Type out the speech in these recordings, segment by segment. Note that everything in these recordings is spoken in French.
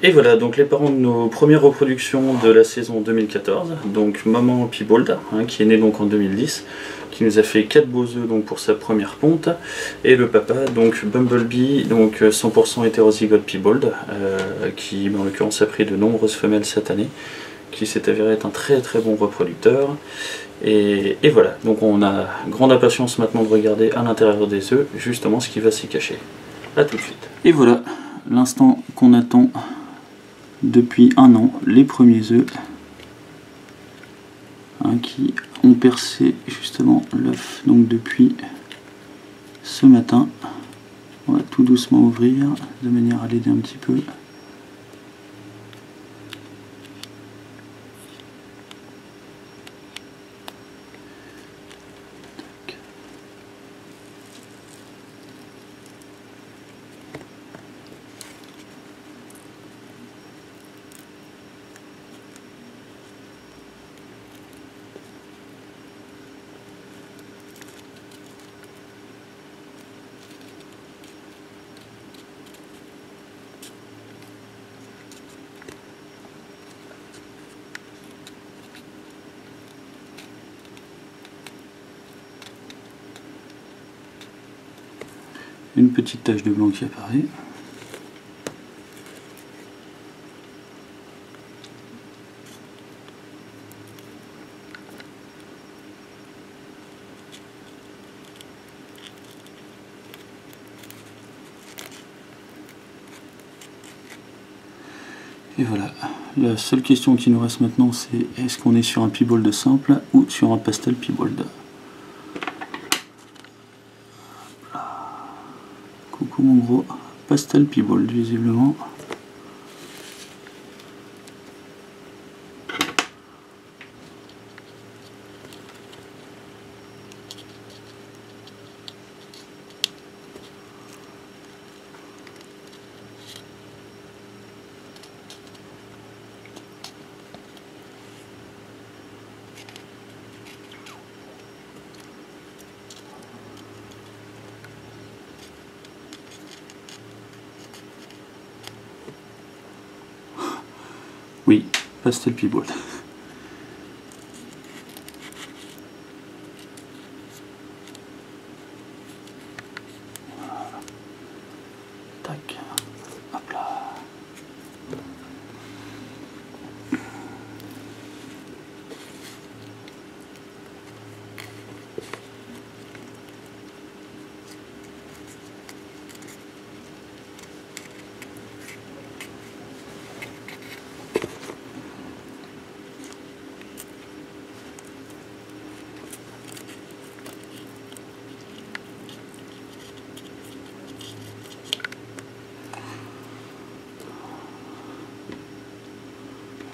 Et voilà, donc les parents de nos premières reproductions de la saison 2014, donc maman Piebold, qui est née donc en 2010, qui nous a fait 4 beaux œufs donc pour sa première ponte, et le papa, donc Bumblebee, donc 100% hétérozygote Piebold, qui en l'occurrence a pris de nombreuses femelles cette année, qui s'est avéré être un très très bon reproducteur. Et voilà, donc on a grande impatience maintenant de regarder à l'intérieur des œufs justement ce qui va s'y cacher. A tout de suite. Et voilà, l'instant qu'on attend depuis un an, les premiers œufs qui ont percé justement l'œuf. Donc depuis ce matin, on va tout doucement ouvrir de manière à l'aider un petit peu. Une petite tache de blanc qui apparaît. Et voilà, la seule question qui nous reste maintenant, c'est est-ce qu'on est sur un Piebold simple ou sur un pastel Piebold. Coucou mon gros, pastel Piebold visiblement. Oui, pastel Piebold. Tac, hop là.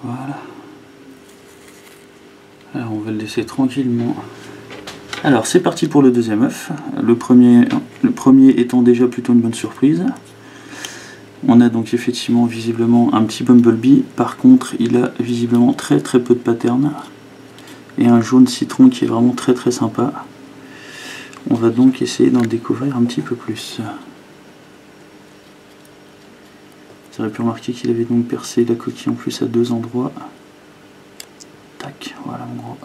Voilà. Alors on va le laisser tranquillement. Alors c'est parti pour le deuxième œuf. Le premier étant déjà plutôt une bonne surprise. On a donc effectivement visiblement un petit Bumblebee. Par contre il a visiblement très peu de pattern. Et un jaune citron qui est vraiment très sympa. On va donc essayer d'en découvrir un petit peu plus. Vous aurez pu remarquer qu'il avait donc percé la coquille en plus à 2 endroits. Tac, voilà mon gros.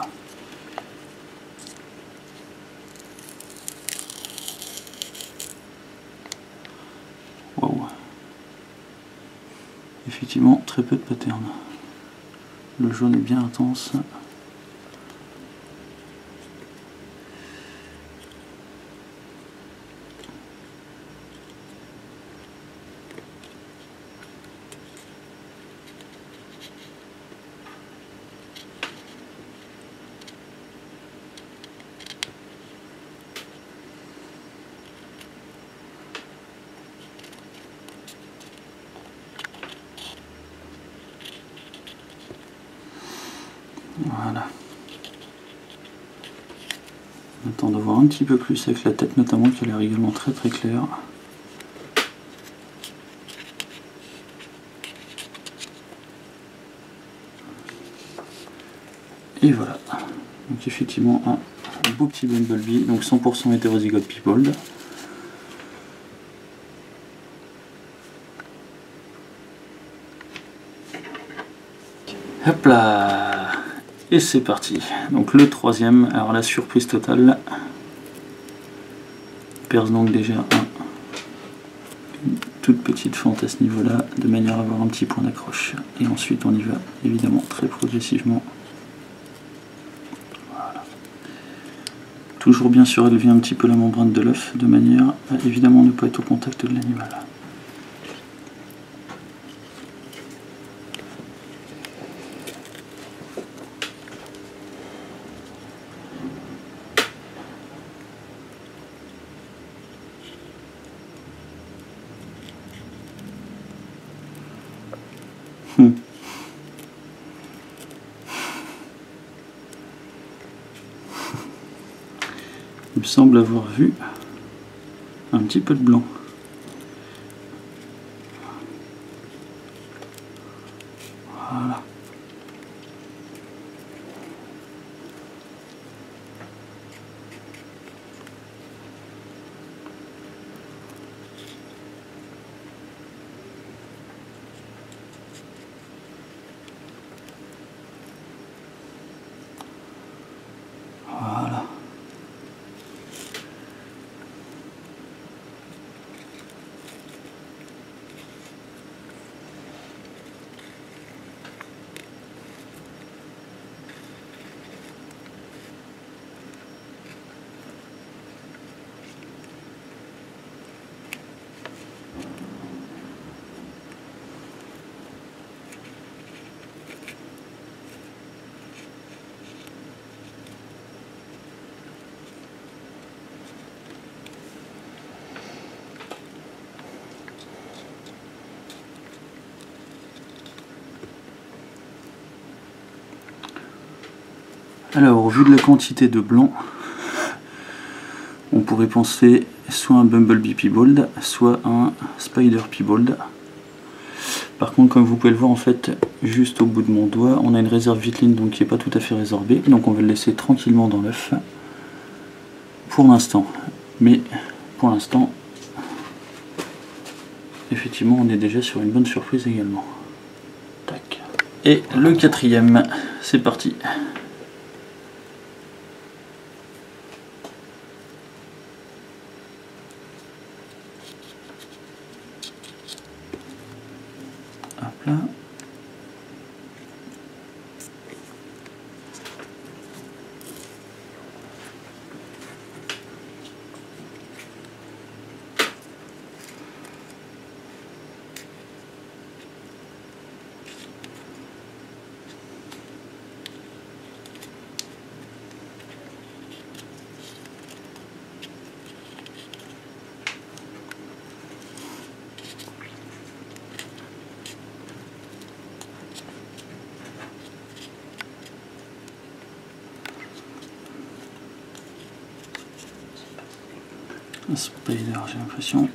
Wow. Effectivement, très peu de pattern. Le jaune est bien intense. Voilà. On attend de voir un petit peu plus avec la tête notamment qui a l'air également très claire. Et voilà. Donc effectivement un beau petit Bumblebee, donc 100% hétérozygote Piebold. Hop là. Et c'est parti. Donc le troisième, alors la surprise totale. On perce donc déjà une toute petite fente à ce niveau-là, de manière à avoir un petit point d'accroche. Et ensuite on y va évidemment très progressivement. Voilà. Toujours bien surélever un petit peu la membrane de l'œuf, de manière à évidemment ne pas être au contact de l'animal. Il me semble avoir vu un petit peu de blanc. Voilà. Voilà. Alors, au vu de la quantité de blanc, on pourrait penser soit un Bumblebee Piebald, soit un Spider Piebald. Par contre, comme vous pouvez le voir, en fait, juste au bout de mon doigt, on a une réserve viteline donc qui n'est pas tout à fait résorbée. Donc on va le laisser tranquillement dans l'œuf pour l'instant. Mais pour l'instant, effectivement, on est déjà sur une bonne surprise également. Tac. Et le quatrième, c'est parti. Hop là. Un spider, j'ai l'impression.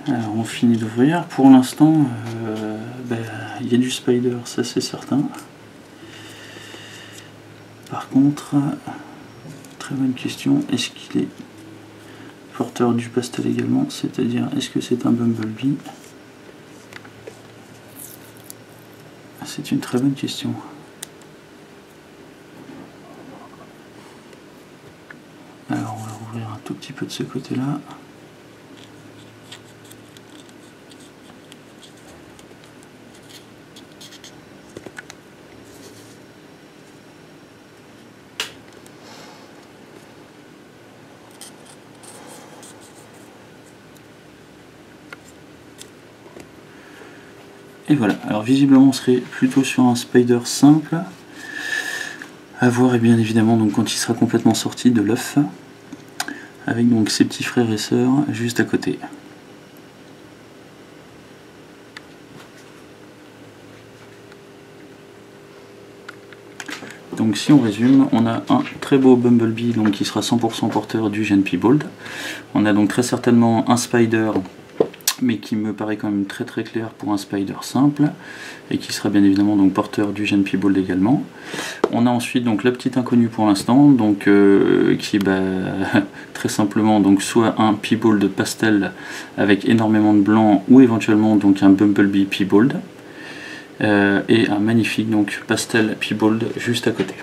Alors on finit d'ouvrir. Pour l'instant, il y a du spider, ça c'est certain. Par contre, très bonne question, est-ce qu'il est porteur du pastel également? C'est-à-dire, est-ce que c'est un Bumblebee? C'est une très bonne question. Alors on va rouvrir un tout petit peu de ce côté-là. Et voilà, alors visiblement on serait plutôt sur un spider simple. à voir et bien évidemment donc quand il sera complètement sorti de l'œuf, avec donc ses petits frères et sœurs juste à côté. Donc si on résume, on a un très beau Bumblebee donc, qui sera 100% porteur du gène Piebold. On a donc très certainement un Spider, mais qui me paraît quand même très très clair pour un Spider simple, et qui sera bien évidemment donc porteur du gène Piebold également. On a ensuite donc la petite inconnue pour l'instant, donc qui est très simplement donc soit un Piebold pastel avec énormément de blanc, ou éventuellement donc un Bumblebee Piebold. Et un magnifique donc pastel Piebold juste à côté.